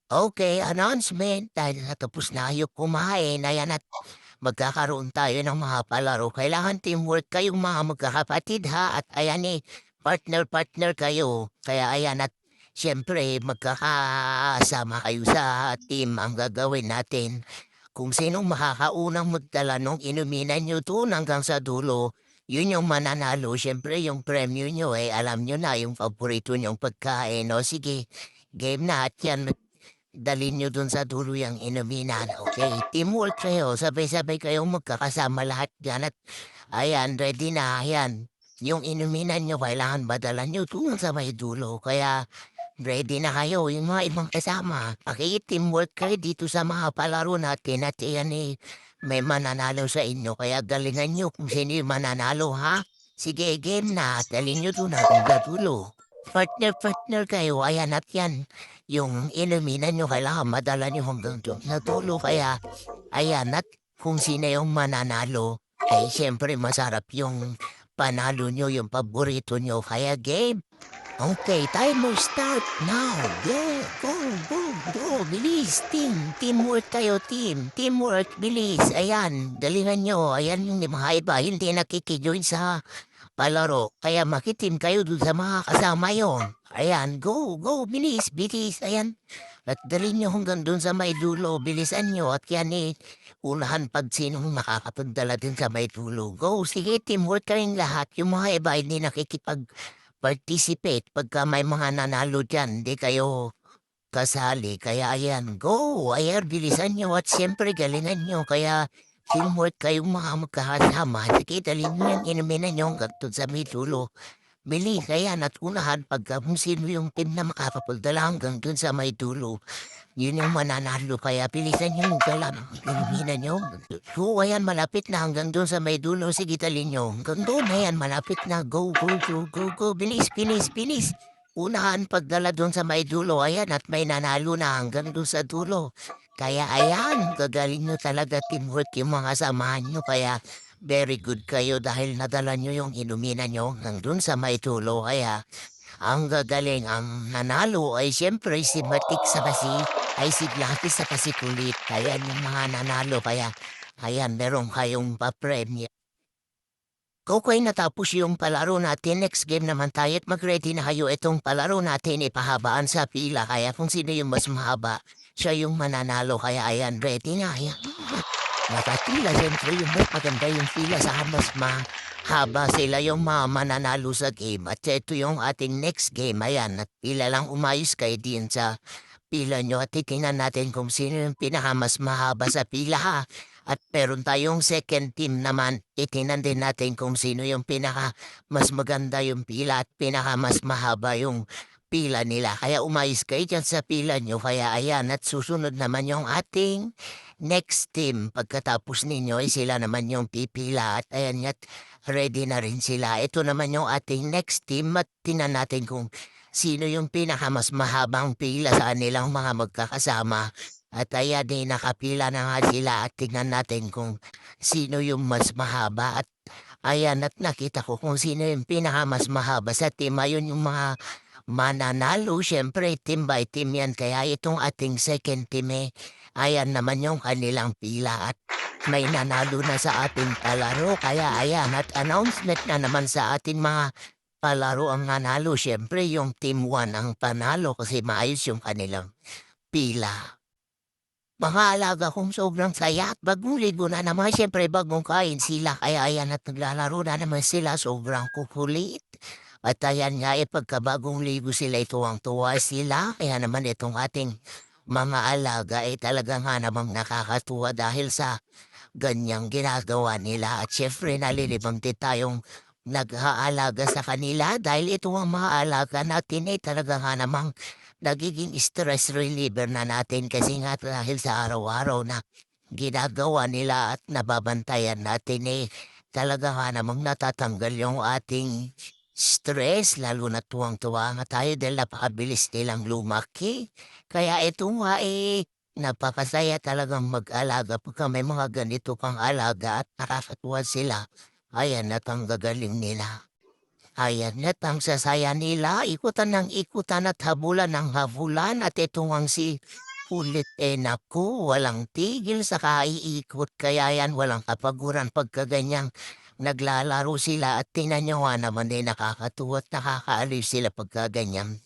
Okay, announcement. Dahil natapos na kayo kumain, ayan at magkakaroon tayo ng mga palaro. Kailangan teamwork kayong mga magkakapatid ha. At ayan partner-partner kayo. Kaya ayan at siyempre magkakasama kayo sa team ang gagawin natin. Kung sinong makakaunang magdala nung inuminan nyo dun hanggang sa dulo, yun yung mananalo. Siyempre yung premyo nyo alam nyo na yung paborito nyong pagkain. O sige, game na at yan. Dalhin niyo dun sa dulo yang inuminan, okay? Teamwork kayo, sabay-sabay kayong magkakasama lahat diyan at ayan, ready na, ayan. Yung inuminan niyo kailangan madala niyo dun sa may dulo, kaya ready na kayo, yung mga ibang kasama. Teamwork kayo dito sa mga palaro natin at iyan may mananalo sa inyo, kaya galingan niyo kung sino yung mananalo, ha? Sige, game na, dalhin niyo dun hanggang sa dulo. Partner-partner kayo, ayan at yan. Yung inuminan nyo kailangan madala nyo hanggang doon sa dulo kaya ayan at kung sino yung mananalo ay siyempre masarap yung panalo nyo, yung paborito nyo. Kaya game. Okay, timer start now. Go, go, go, go. Bilis, team. Teamwork kayo, team. Teamwork, bilis. Ayan, dalingan nyo. Ayan yung mga iba, hindi nakikijoin sa palaro. Kaya makitim kayo dun sa mga kasama yon. Ayan, go, go, bilis, bilis, ayan. At dali nyo hanggang dun sa may dulo, bilisan nyo at yan unahan pag sinong makakapagdala din sa may dulo. Go, sige, teamwork kayong lahat. Yung mga iba hindi nakikipag-participate pagka may mga nanalo dyan, hindi kayo kasali. Kaya ayan, go, ayan, bilisan nyo at siyempre galingan nyo. Kaya teamwork kayong mga magkakasama. Sige, dali nyo yan, inumin na nyo hanggang dun sa may dulo. Bilis, ayan, at unahan pagka kung sino yung team na makakapagdala hanggang dun sa may dulo. Yun yung mananalo kaya bilisan yung dala ng inuminan nyo. So, ayan, malapit na hanggang dun sa may dulo. Sige, talin nyo. Hanggang doon, ayan, malapit na. Go, go, go, go, go. Bilis, bilis, bilis. Unahan pagdala dun sa may dulo. Ayan, at may nanalo na hanggang dun sa dulo. Kaya ayan, gagaling nyo talaga teamwork yung mga samahan nyo. Kaya very good kayo dahil nadala nyo yung inuminan nyo hanggang dun sa may dulo. Kaya ang gagaling, ang nanalo ay siyempre si Matik sa kasi ay si Blanky sa kasi kulit. Kaya yung mga nanalo kaya ayan meron kayong pa-premyo. Okay, natapos yung palaro natin. Next game naman tayo at mag-ready na kayo. Itong palaro natin ipahabaan sa pila. Kaya kung sino yung mas mahaba, siya yung mananalo. Kaya ayan, ready na. Ayan. Nakapila, siyempre yung mas maganda yung pila sa mas mahaba sila yung mga mananalo sa game. At ito yung ating next game. Ayan, at pila lang umayos kayo din sa pila nyo at titingnan natin kung sino yung pinakamas mahaba sa pila ha. At meron tayong second team naman. Titingnan din natin kung sino yung pinaka mas maganda yung pila at pinaka mas mahaba yung pila nila. Kaya umayos kayo dyan sa pila nyo. Kaya ayan at susunod naman yung ating next team. Pagkatapos ninyo ay sila naman yung pipila at ayan at ready na rin sila. Ito naman yung ating next team at tingnan natin kung sino yung pinakamas mahabang pila sa kanilang mga magkakasama. At ayan nakapila na nga sila at tingnan natin kung sino yung mas mahaba. At ayan at nakita ko kung sino yung pinakamas mahaba sa team. Ayun yung mga mananalo. Siyempre team by team yan. Kaya itong ating second team ayan naman yung kanilang pila. At may nanalo na sa ating palaro. Kaya ayan at announcement na naman sa ating mga palaro ang nanalo. Siyempre yung team 1 ang panalo kasi maayos yung kanilang pila. Mga alaga kong sobrang saya at bagong ligo na naman. Siyempre bagong kain sila. Kaya ayan at naglalaro na naman sila. Sobrang kukulit. At ayan nga pagkabagong ligo sila ito ang tuwa sila. Kaya naman itong ating mga alaga talaga nga namang nakakatuwa dahil sa ganyang ginagawa nila. At syempre nalilibang din tayong nag-aalaga sa kanila dahil ito ang mga alaga natin talaga nga namang nagiging stress reliever na natin kasi nga dahil sa araw-araw na ginagawa nila at nababantayan natin talaga nga namang natatanggal yung ating stress lalo na tuwang-tuwa nga tayo dahil napakabilis nilang lumaki. Kaya ito nga napakasaya talagang mag-alaga pagka may mga ganito kang alaga at nakakatuwa sila. Ayan at ang gagaling nila. Ayan at ang sasaya nila, ikutan ng ikutan at habulan ng habulan at ito ang si kulit naku, walang tigil sa kaiikot kaya yan walang kapaguran pagka ganyang naglalaro sila at tingnan niyo nga naman nakakatuwa at nakakaaliw sila pagka ganyan.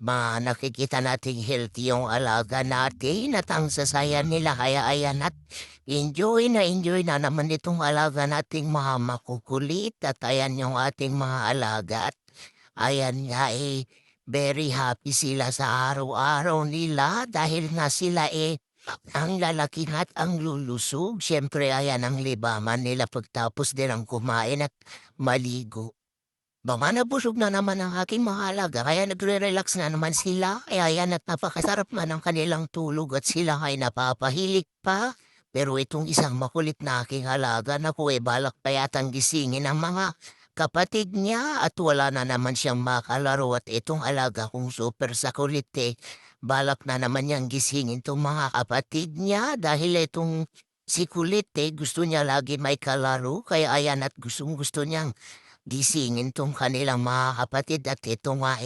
Nakikita nating healthy yung alaga natin at ang sasaya nila kaya ayan at enjoy na naman itong alaga nating mga makukulit at ayan yung ating mga alaga at ayan nga very happy sila sa araw-araw nila dahil nga sila ang lalaki at ang lulusog. Siyempre ayan ang libaman nila pagtapos din ang kumain at maligo. Nabusog na naman ang aking mga alaga kaya nagre-relax na naman sila. Kaya yan at napakasarap man ang kanilang tulog at sila ay napapahilig pa. Pero itong isang makulit na aking alaga na balak pa yatang gisingin ang mga kapatid niya at wala na naman siyang makalaro at itong alaga kong super sakulit balak na naman niyang gisingin itong mga kapatid niya dahil itong si kulit gusto niya lagi may kalaro kaya ayan at gustong gusto niyang gisingin 'tong kanilang mga kapatid at ito nga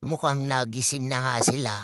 mukhang nagising na nga sila.